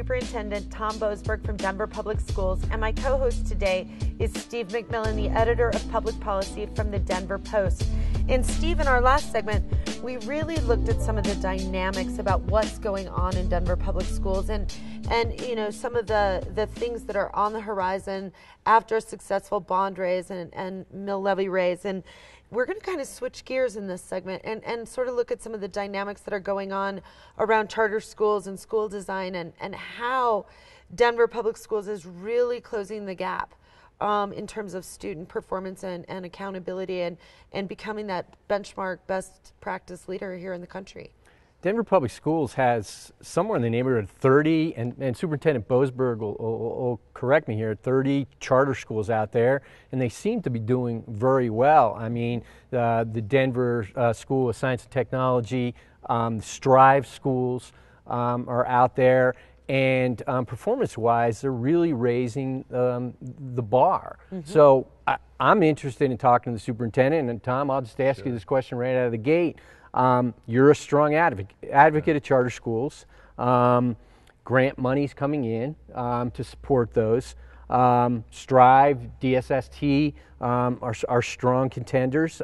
Superintendent Tom Boasberg from Denver Public Schools, and my co-host today is Steve McMillan, the editor of public policy from the Denver Post. And Steve, in our last segment, we really looked at some of the dynamics about what's going on in Denver Public Schools and you know, some of the things that are on the horizon after a successful bond raise and mill levy raise. And we're going to kind of switch gears in this segment and sort of look at some of the dynamics that are going on around charter schools and school design and how Denver Public Schools is really closing the gap in terms of student performance and accountability and becoming that benchmark best practice leader here in the country. Denver Public Schools has somewhere in the neighborhood of 30, and Superintendent Boasberg will correct me here, 30 charter schools out there, and they seem to be doing very well. I mean, the Denver School of Science and Technology, Strive schools are out there, and performance-wise, they're really raising the bar. Mm-hmm. So I'm interested in talking to the superintendent, and Tom, I'll just ask you this question right out of the gate. You're a strong advocate of charter schools. Grant money's coming in to support those. Strive, DSST are strong contenders.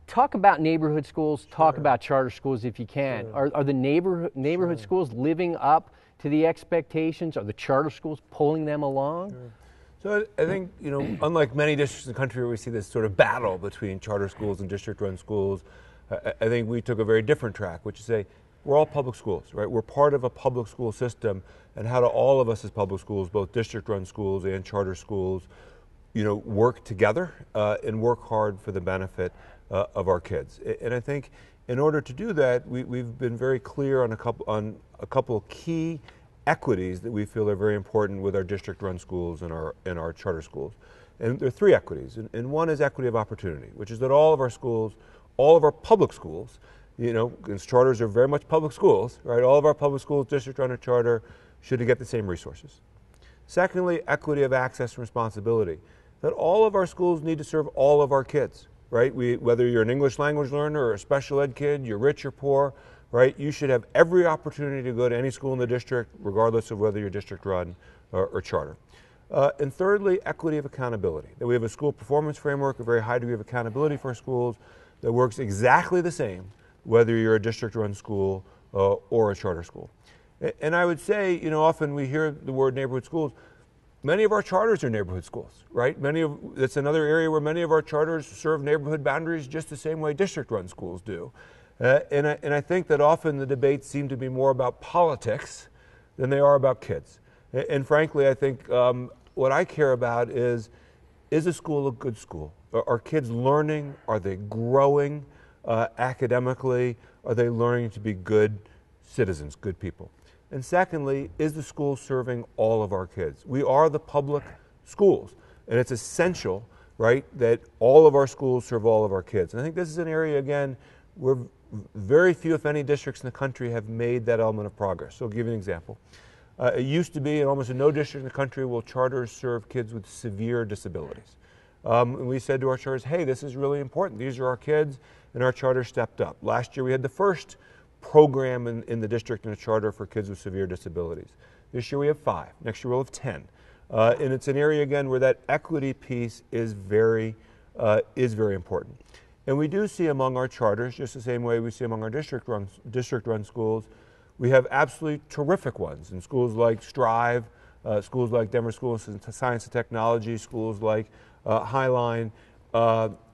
Talk about neighborhood schools, talk about charter schools if you can. Are the neighborhood schools living up to the expectations? Are the charter schools pulling them along? So I think, you know, unlike many districts in the country where we see this sort of battle between charter schools and district-run schools, I think we took a very different track, which is say, we're all public schools, right? We're part of a public school system, and how do all of us as public schools, both district-run schools and charter schools, you know, work together and work hard for the benefit of our kids. And I think in order to do that, we've been very clear on a couple of key equities that we feel are very important with our district-run schools and our charter schools. And there are three equities. And one is equity of opportunity, which is that all of our schools, all of our public schools, you know, because charters are very much public schools, right? All of our public schools, district-run or charter, should get the same resources. Secondly, equity of access and responsibility, that all of our schools need to serve all of our kids, right? Whether you're an English language learner or a special ed kid, you're rich or poor, right? You should have every opportunity to go to any school in the district, regardless of whether you're district-run or charter. And thirdly, equity of accountability, that we have a school performance framework, a very high degree of accountability for our schools that works exactly the same, whether you're a district-run school or a charter school. And I would say, you know, often we hear the word neighborhood schools. Many of our charters are neighborhood schools, right? That's another area where many of our charters serve neighborhood boundaries just the same way district-run schools do. And I think that often the debates seem to be more about politics than they are about kids. And frankly, I think what I care about is a school a good school? Are kids learning? Are they growing academically? Are they learning to be good citizens, good people? And secondly, is the school serving all of our kids? We are the public schools, and it's essential, right, that all of our schools serve all of our kids. And I think this is an area, again, where very few, if any, districts in the country have made that element of progress. So I'll give you an example. It used to be in almost no district in the country will charters serve kids with severe disabilities. And we said to our charters, hey, this is really important. These are our kids, and our charter stepped up. Last year we had the first program in the district in a charter for kids with severe disabilities. This year we have 5. Next year we'll have 10. And it's an area, again, where that equity piece is very important. And we do see among our charters, just the same way we see among our district-run schools, we have absolutely terrific ones in schools like Strive, schools like Denver School of Science and Technology, schools like Highline,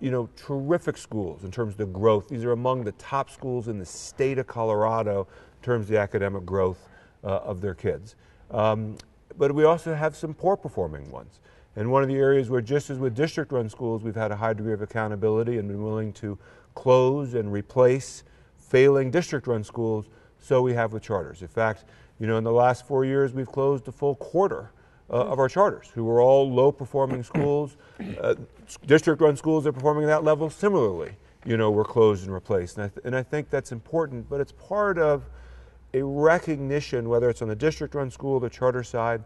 you know, terrific schools in terms of the growth. These are among the top schools in the state of Colorado in terms of the academic growth of their kids. But we also have some poor performing ones. And one of the areas where, just as with district-run schools, we've had a high degree of accountability and been willing to close and replace failing district-run schools, so we have with charters. In fact, you know, in the last 4 years, we've closed a full quarter of our charters, who were all low-performing schools. District-run schools that are performing at that level, similarly, you know, were closed and replaced. And I think that's important, but it's part of a recognition, whether it's on the district-run school or the charter side,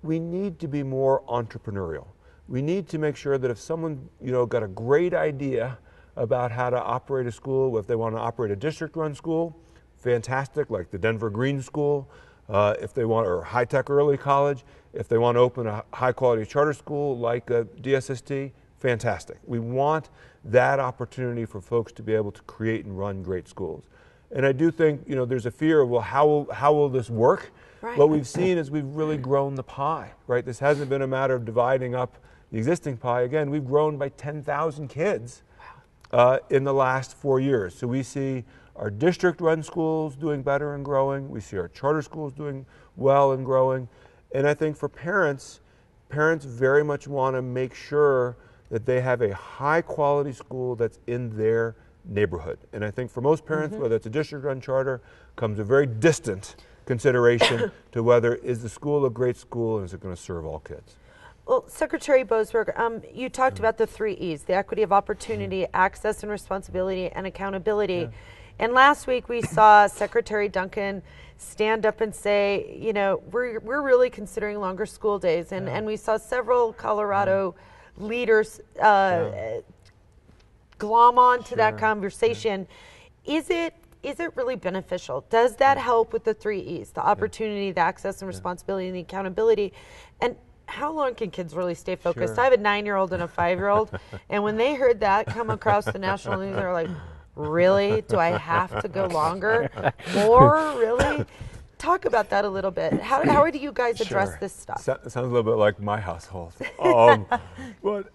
we need to be more entrepreneurial. We need to make sure that if someone, you know, got a great idea about how to operate a school, if they want to operate a district-run school, fantastic, like the Denver Green School, if they want, or High Tech Early College, if they want to open a high quality charter school like a DSST, fantastic. We want that opportunity for folks to be able to create and run great schools. And I do think, there's a fear of, well, how will this work? Right. What we've seen is we've really grown the pie, right? This hasn't been a matter of dividing up the existing pie. Again, we've grown by 10,000 kids in the last 4 years. So we see our district-run schools doing better and growing. We see our charter schools doing well and growing. And I think for parents very much want to make sure that they have a high-quality school that's in their neighborhood. And I think for most parents, whether it's a district-run charter, comes a very distant consideration to whether is the school a great school and is it going to serve all kids. Well, Secretary Boasberg, you talked about the 3 E's, the equity of opportunity, access and responsibility, and accountability. Yeah. And last week we saw Secretary Duncan stand up and say, we're really considering longer school days. And we saw several Colorado leaders glom on to that conversation. Is it really beneficial? Does that help with the 3 E's, the opportunity, the access and responsibility, and the accountability? And how long can kids really stay focused? Sure. I have a 9-year-old and a 5-year-old, and when they heard that come across the national news, they were like, really? Do I have to go longer? More? Really? Talk about that a little bit. How do you guys address this stuff? Sounds a little bit like my household. But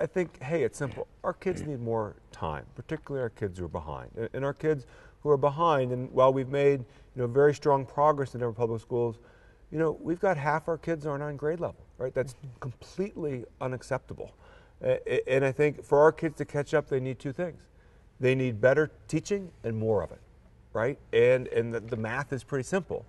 I think, hey, it's simple. Our kids need more time, particularly our kids who are behind. And our kids who are behind, and while we've made very strong progress in Denver Public Schools, we've got half our kids aren't on grade level, right? That's completely unacceptable. And I think for our kids to catch up, they need 2 things. They need better teaching and more of it, right? And the math is pretty simple.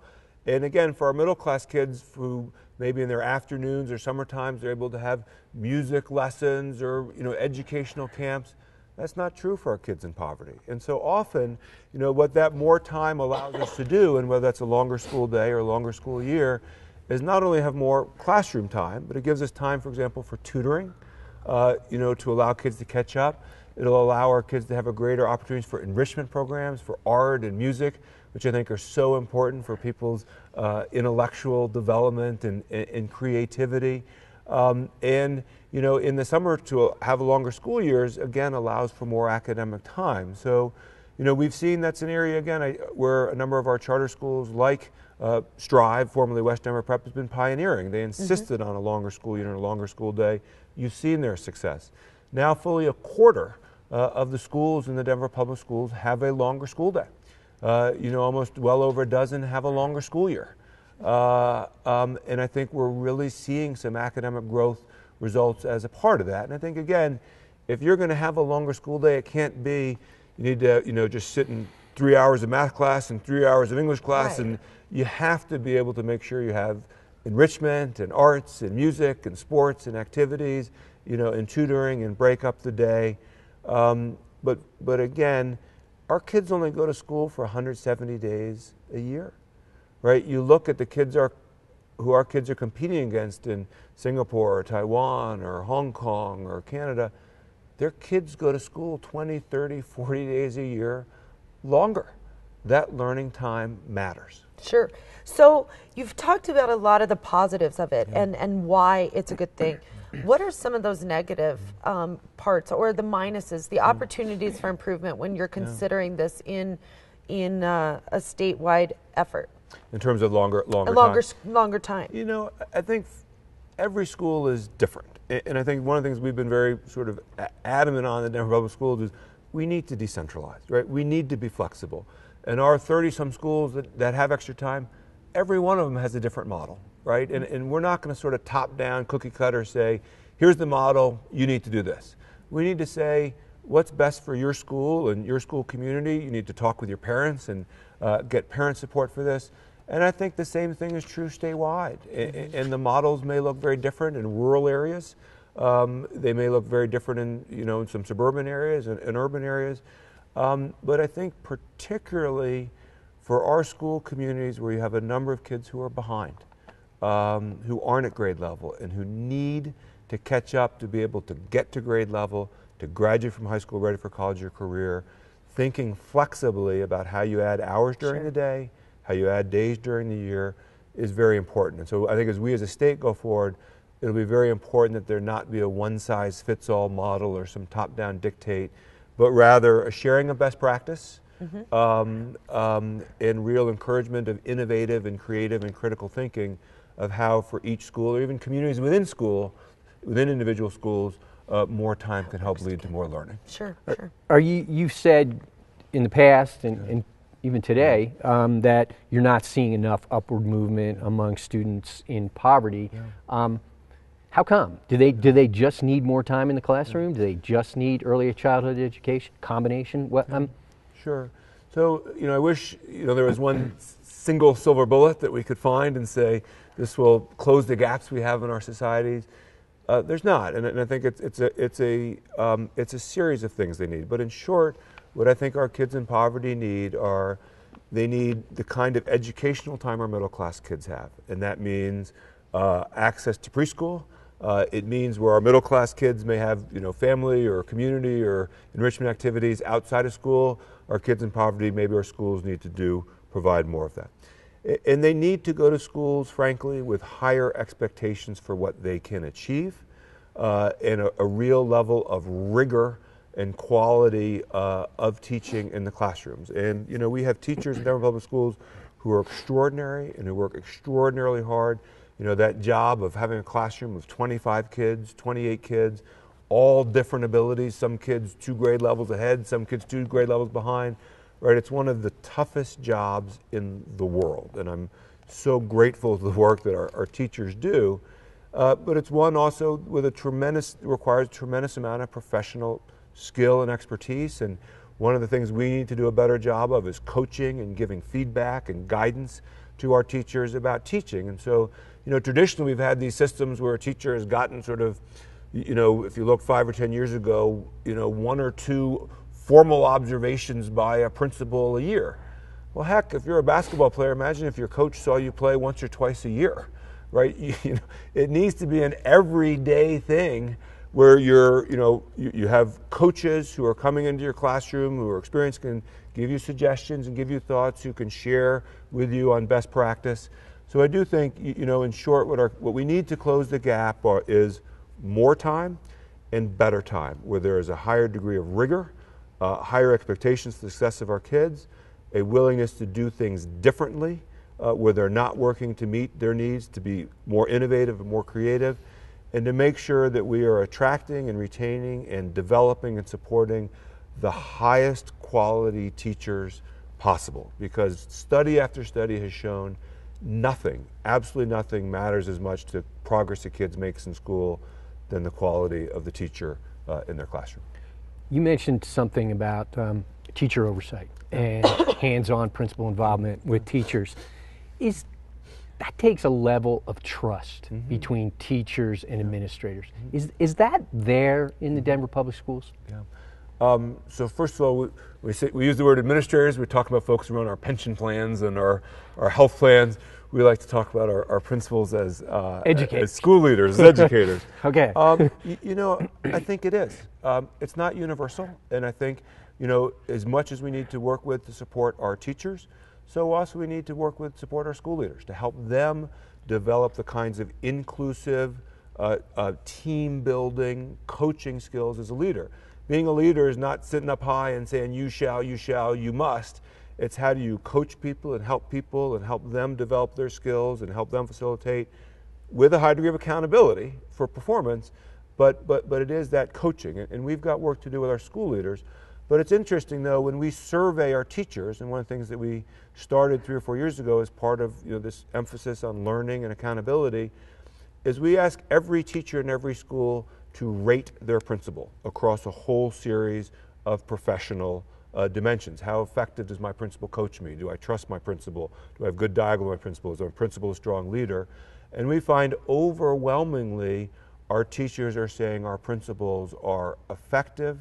And again, for our middle class kids who maybe in their afternoons or summer times they're able to have music lessons or educational camps, that's not true for our kids in poverty. And so often, what that more time allows us to do, and whether that's a longer school day or a longer school year, is not only have more classroom time, but it gives us time, for example, for tutoring, to allow kids to catch up. It'll allow our kids to have a greater opportunities for enrichment programs, for art and music, which I think are so important for people's intellectual development and creativity. And in the summer to have longer school years, again, allows for more academic time. So, we've seen that's an area, again, where a number of our charter schools like Strive, formerly West Denver Prep, has been pioneering. They insisted on a longer school year and a longer school day. You've seen their success. Now fully a quarter of the schools in the Denver Public Schools have a longer school day. Almost well over a dozen have a longer school year. And I think we're really seeing some academic growth results as a part of that. And I think, again, if you're going to have a longer school day, it can't be you need to just sit in 3 hours of math class and 3 hours of English class. Right. And you have to be able to make sure you have enrichment and arts and music and sports and activities, and tutoring and break up the day. But again, our kids only go to school for 170 days a year, right? You look at the kids who our kids are competing against in Singapore or Taiwan or Hong Kong or Canada. Their kids go to school 20, 30, 40 days a year longer. That learning time matters. Sure. So you've talked about a lot of the positives of it and why it's a good thing. What are some of those negative parts or the minuses, the opportunities for improvement when you're considering this in a statewide effort? In terms of longer time. I think every school is different. And I think one of the things we've been very sort of adamant on in the Denver Public Schools is we need to decentralize, right? We need to be flexible. And our 30-some schools that have extra time, every one of them has a different model, right? And we're not going to sort of top-down, cookie-cutter say, here's the model, you need to do this. We need to say, what's best for your school and your school community? You need to talk with your parents and get parent support for this. And I think the same thing is true statewide. And the models may look very different in rural areas. They may look very different in some suburban areas and urban areas. But I think particularly for our school communities where you have a number of kids who are behind, who aren't at grade level and who need to catch up to be able to get to grade level, to graduate from high school ready for college or career, thinking flexibly about how you add hours during Sure. the day, how you add days during the year is very important. And so I think as we as a state go forward, it'll be very important that there not be a one-size-fits-all model or some top-down dictate, but rather a sharing of best practice, and real encouragement of innovative and creative and critical thinking of how for each school or even communities within school, within individual schools, more time can help lead to more learning. Sure. Are you said in the past and even today that you're not seeing enough upward movement among students in poverty. How come? Do they just need more time in the classroom? Do they just need early childhood education? Combination? What? Sure. So, I wish, there was one single silver bullet that we could find and say, this will close the gaps we have in our societies. There's not, and I think it's a series of things they need. But in short, what I think our kids in poverty need they need the kind of educational time our middle class kids have, and that means access to preschool. It means where our middle class kids may have family or community or enrichment activities outside of school. Our kids in poverty, maybe our schools need to provide more of that. And they need to go to schools, frankly, with higher expectations for what they can achieve and a real level of rigor and quality of teaching in the classrooms. And, we have teachers in Denver Public Schools who are extraordinary and who work extraordinarily hard. That job of having a classroom of 25 kids, 28 kids, all different abilities, some kids 2 grade levels ahead, some kids 2 grade levels behind. Right, it's one of the toughest jobs in the world, and I'm so grateful to the work that our teachers do. But it's one also with requires a tremendous amount of professional skill and expertise. And one of the things we need to do a better job of is coaching and giving feedback and guidance to our teachers about teaching. And so, traditionally we've had these systems where a teacher has gotten sort of, if you look 5 or 10 years ago, 1 or 2 formal observations by a principal a year. Well, heck, if you're a basketball player, imagine if your coach saw you play once or twice a year, right? It needs to be an everyday thing where you have coaches who are coming into your classroom, who are experienced, can give you suggestions and give you thoughts, who can share with you on best practice. So I do think, in short, what we need to close the gap is more time and better time, where there is a higher degree of rigor, higher expectations for the success of our kids, a willingness to do things differently, where they're not working to meet their needs, to be more innovative and more creative, and to make sure that we are attracting and retaining and developing and supporting the highest quality teachers possible. Because study after study has shown nothing, absolutely nothing matters as much to progress a kid makes in school than the quality of the teacher in their classroom. You mentioned something about teacher oversight and hands-on principal involvement with teachers. That takes a level of trust between teachers and administrators. Is that there in the Denver Public Schools? Yeah. So first of all, we use the word administrators. We talk about folks who run our pension plans and our health plans. We like to talk about our principals as educators, as school leaders, as educators. Okay. I think it is. It's not universal, and I think as much as we need to work with to support our teachers, so also we need to work with support our school leaders to help them develop the kinds of inclusive, team building, coaching skills as a leader. Being a leader is not sitting up high and saying you shall, you must. It's how do you coach people and help them develop their skills and help them facilitate with a high degree of accountability for performance, but it is that coaching, and we've got work to do with our school leaders. But it's interesting though, when we survey our teachers, and one of the things that we started 3 or 4 years ago as part of this emphasis on learning and accountability, is we ask every teacher in every school to rate their principal across a whole series of professional dimensions. How effective does my principal coach me? Do I trust my principal? Do I have good dialogue with my principal? Is my principal a strong leader? And we find overwhelmingly our teachers are saying our principals are effective,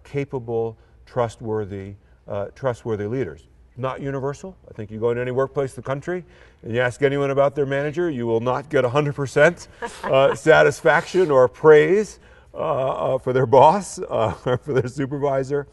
capable, trustworthy leaders. Not universal. I think you go into any workplace in the country and you ask anyone about their manager, you will not get 100% satisfaction or praise for their boss or for their supervisor.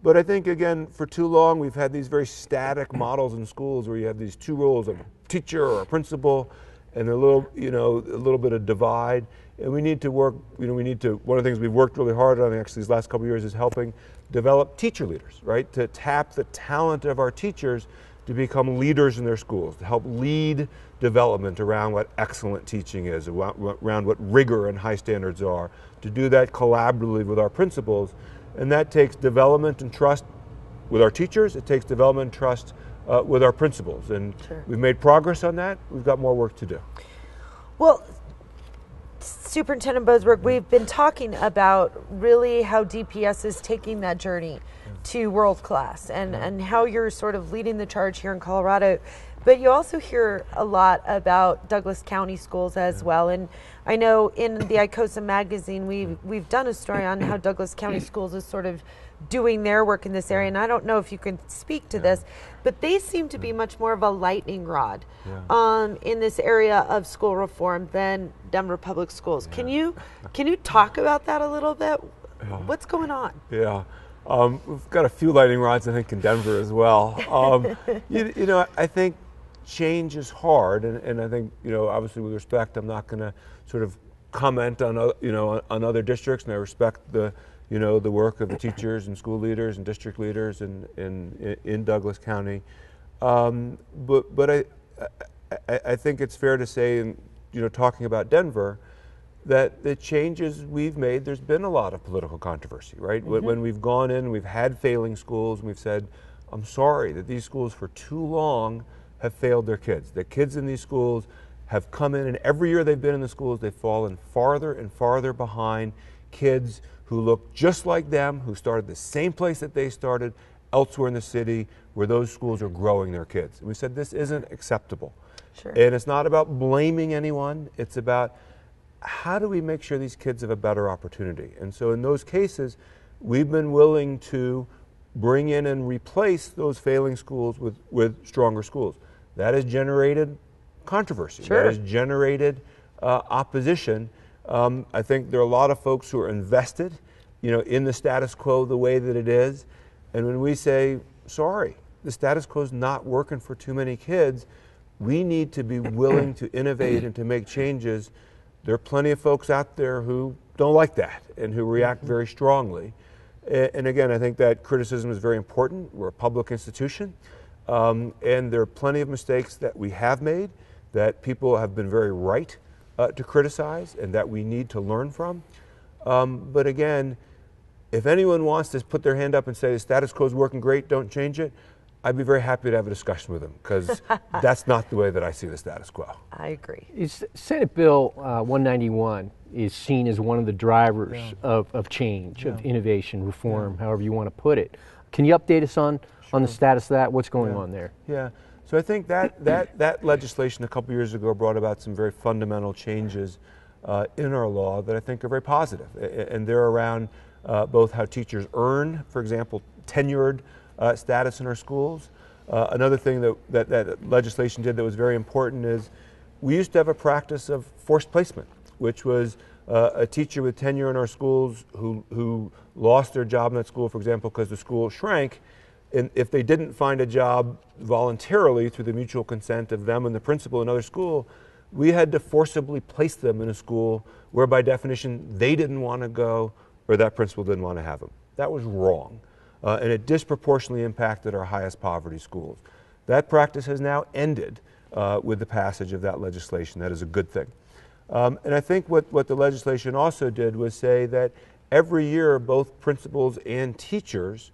But I think, again, for too long, we've had these very static models in schools where you have these two roles of a teacher or a principal and a little bit of divide. And we need to work, one of the things we've worked really hard on actually these last couple of years is helping develop teacher leaders, right? To tap the talent of our teachers to become leaders in their schools, to help lead development around what excellent teaching is, around what rigor and high standards are, to do that collaboratively with our principals. And that takes development and trust with our teachers. It takes development and trust with our principals. And we've made progress on that. We've got more work to do. Well, Superintendent Boasberg, we've been talking about really how DPS is taking that journey to world class and how you're sort of leading the charge here in Colorado. But you also hear a lot about Douglas County schools as well. And I know in the ICOSA magazine, we've done a story on how Douglas County schools is sort of doing their work in this area. And I don't know if you can speak to this, but they seem to be much more of a lightning rod in this area of school reform than Denver Public Schools. Can you talk about that a little bit? What's going on? Yeah. We've got a few lightning rods, I think, in Denver as well. I think change is hard, and I think, obviously with respect, I'm not going to sort of comment on, on other districts, and I respect the work of the teachers and school leaders and district leaders in Douglas County. But I think it's fair to say, talking about Denver, that the changes we've made, there's been a lot of political controversy, right? When we've gone in, we've had failing schools, and we've said, I'm sorry that these schools for too long have failed their kids. The kids in these schools have come in, and every year they've been in the schools, they've fallen farther and farther behind kids who look just like them, who started the same place that they started elsewhere in the city, where those schools are growing their kids. And we said, this isn't acceptable. Sure. And it's not about blaming anyone, it's about how do we make sure these kids have a better opportunity? And so in those cases, we've been willing to bring in and replace those failing schools with stronger schools. That has generated controversy. Sure. That has generated opposition. I think there are a lot of folks who are invested, in the status quo the way that it is. And when we say, sorry, the status quo is not working for too many kids, we need to be willing to innovate and to make changes. There are plenty of folks out there who don't like that and who react very strongly. And again, I think that criticism is very important. We're a public institution, and there are plenty of mistakes that we have made that people have been very right to criticize and that we need to learn from. But again, if anyone wants to put their hand up and say the status quo is working great, don't change it, I'd be very happy to have a discussion with them, because that's not the way that I see the status quo. I agree. Senate Bill 191 is seen as one of the drivers of change, of innovation, reform, however you want to put it. Can you update us on the status of that? What's going on there? Yeah. So I think that legislation a couple years ago brought about some very fundamental changes in our law that I think are very positive. And they're around both how teachers earn, for example, tenured status in our schools. Another thing that legislation did that was very important is we used to have a practice of forced placement, which was a teacher with tenure in our schools who lost their job in that school, for example, because the school shrank. And if they didn't find a job voluntarily through the mutual consent of them and the principal in another school, we had to forcibly place them in a school where by definition they didn't want to go or that principal didn't want to have them. That was wrong. And it disproportionately impacted our highest poverty schools. That practice has now ended with the passage of that legislation. That is a good thing. And I think what the legislation also did was say that every year both principals and teachers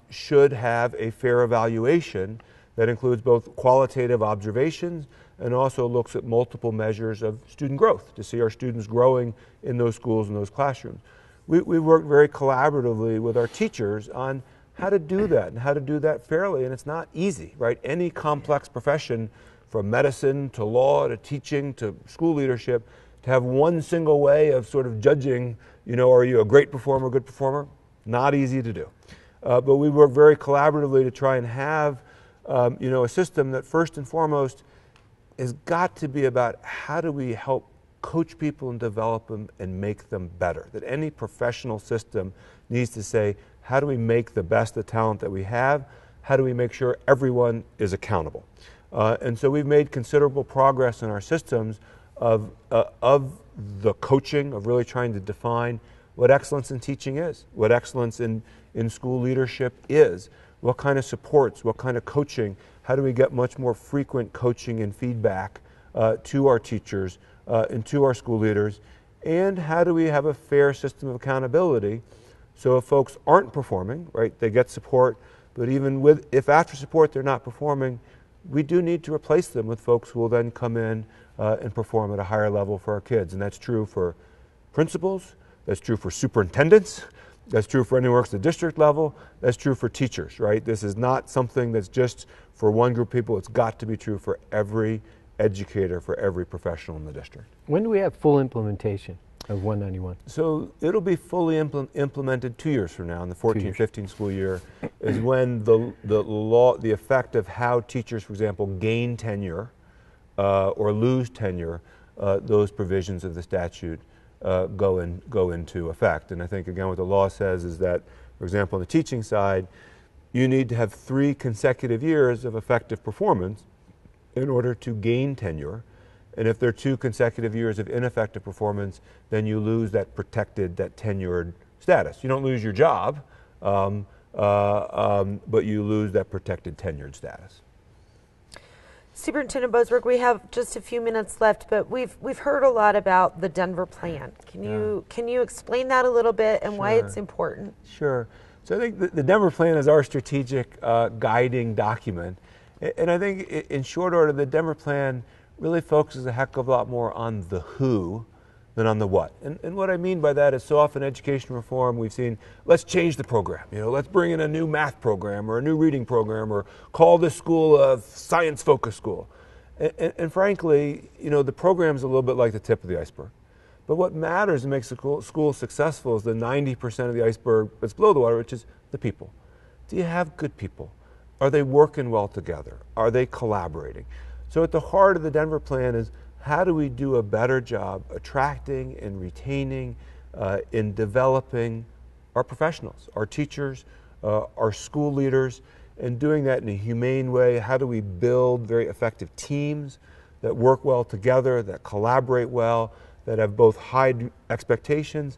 should have a fair evaluation that includes both qualitative observations and also looks at multiple measures of student growth to see our students growing in those schools and those classrooms. We work very collaboratively with our teachers on how to do that and how to do that fairly, and it's not easy, right? Any complex profession, from medicine to law to teaching to school leadership, to have one single way of sort of judging, are you a great performer, good performer? Not easy to do. But we work very collaboratively to try and have, a system that first and foremost has got to be about how do we help coach people and develop them and make them better. That any professional system needs to say, how do we make the best of the talent that we have? How do we make sure everyone is accountable? And so we've made considerable progress in our systems of the coaching, of really trying to define what excellence in teaching is, what excellence in school leadership is, what kind of supports, what kind of coaching, how do we get much more frequent coaching and feedback to our teachers and to our school leaders, and how do we have a fair system of accountability so if folks aren't performing, right, they get support, but even if after support they're not performing, we do need to replace them with folks who will then come in and perform at a higher level for our kids. And that's true for principals, that's true for superintendents, that's true for anyone who works at the district level, that's true for teachers, right? This is not something that's just for one group of people, it's got to be true for every educator, for every professional in the district. When do we have full implementation of 191? So it'll be fully implemented 2 years from now, in the 14-15 school year, is when the effect of how teachers, for example, gain tenure or lose tenure, those provisions of the statute go into effect. And I think, again, what the law says is that, for example, on the teaching side, you need to have 3 consecutive years of effective performance in order to gain tenure. And if there are 2 consecutive years of ineffective performance, then you lose that protected, that tenured status. You don't lose your job, but you lose that protected tenured status. Superintendent Boasberg, we have just a few minutes left, but we've heard a lot about the Denver plan. Can you explain that a little bit and why it's important? Sure. So I think the Denver plan is our strategic guiding document. And I think in short order, the Denver plan really focuses a heck of a lot more on the who than on the what. And what I mean by that is so often education reform, we've seen, let's change the program. Let's bring in a new math program or a new reading program or call this school a science-focused school. And frankly, the program's a little bit like the tip of the iceberg. But what matters and makes a school successful is the 90% of the iceberg that's below the water, which is the people. Do you have good people? Are they working well together? Are they collaborating? So at the heart of the Denver plan is how do we do a better job attracting and retaining in developing our professionals, our teachers, our school leaders, and doing that in a humane way? How do we build very effective teams that work well together, that collaborate well, that have both high expectations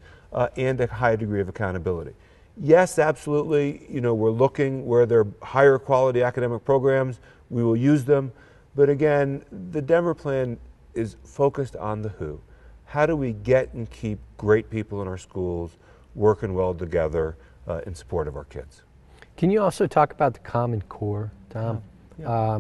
and a high degree of accountability? Yes, absolutely, we're looking where there are higher quality academic programs, we will use them. But again, the Denver plan is focused on the who. How do we get and keep great people in our schools working well together in support of our kids? Can you also talk about the Common Core, Tom? Yeah.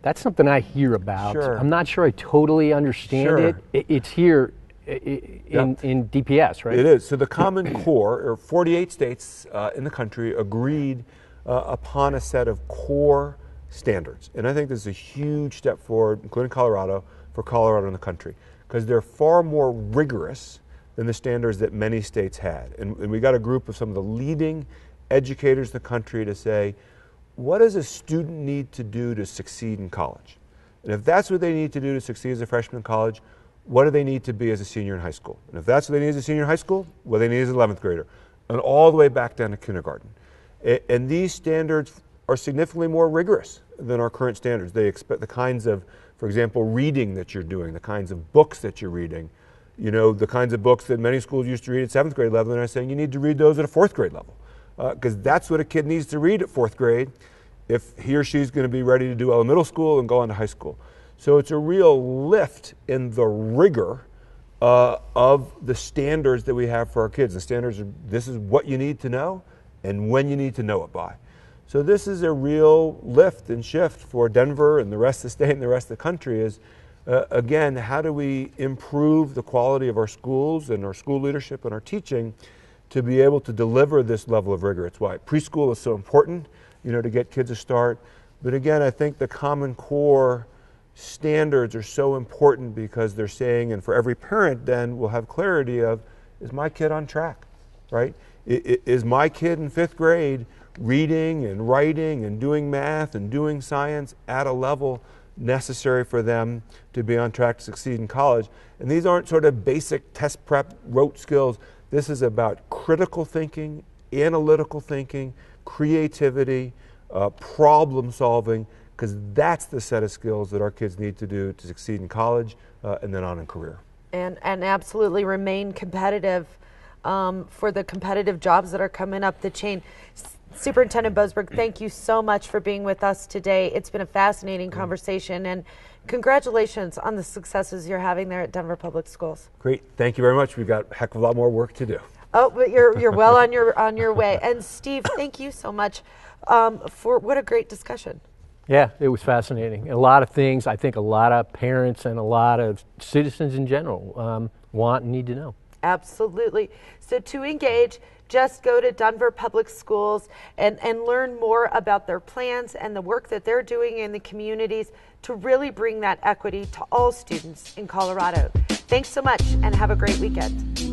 That's something I hear about. Sure. I'm not sure I totally understand it. It's here in DPS, right? It is. So the Common Core, or 48 states in the country, agreed upon a set of core standards. And I think this is a huge step forward, including Colorado, for Colorado and the country, because they're far more rigorous than the standards that many states had. And we got a group of some of the leading educators in the country to say, what does a student need to do to succeed in college? And if that's what they need to do to succeed as a freshman in college, what do they need to be as a senior in high school? And if that's what they need as a senior in high school, what do they need as an 11th grader? And all the way back down to kindergarten. And these standards are significantly more rigorous than our current standards. They expect the kinds of, for example, reading that you're doing, the kinds of books that you're reading, the kinds of books that many schools used to read at 7th grade level, and I'm saying you need to read those at a 4th grade level. Because that's what a kid needs to read at 4th grade if he or she's going to be ready to do middle school and go on to high school. So it's a real lift in the rigor of the standards that we have for our kids. The standards are, this is what you need to know and when you need to know it by. So this is a real lift and shift for Denver and the rest of the state and the rest of the country is, again, how do we improve the quality of our schools and our school leadership and our teaching to be able to deliver this level of rigor. It's why preschool is so important, to get kids a start. But again, I think the Common Core standards are so important because they're saying, and for every parent then will have clarity of, is my kid on track, right? Is my kid in 5th grade reading and writing and doing math and doing science at a level necessary for them to be on track to succeed in college? And these aren't sort of basic test prep rote skills. This is about critical thinking, analytical thinking, creativity, problem solving, because that's the set of skills that our kids need to do to succeed in college and then on in career. And absolutely remain competitive for the competitive jobs that are coming up the chain. Superintendent Boasberg, thank you so much for being with us today. It's been a fascinating conversation, and congratulations on the successes you're having there at Denver Public Schools. Great, thank you very much. We've got a heck of a lot more work to do. Oh, but you're well on your way. And Steve, thank you so much for what a great discussion. Yeah, it was fascinating. A lot of things I think a lot of parents and a lot of citizens in general want and need to know. Absolutely. So to engage, just go to Denver Public Schools and learn more about their plans and the work that they're doing in the communities to really bring that equity to all students in Colorado. Thanks so much and have a great weekend.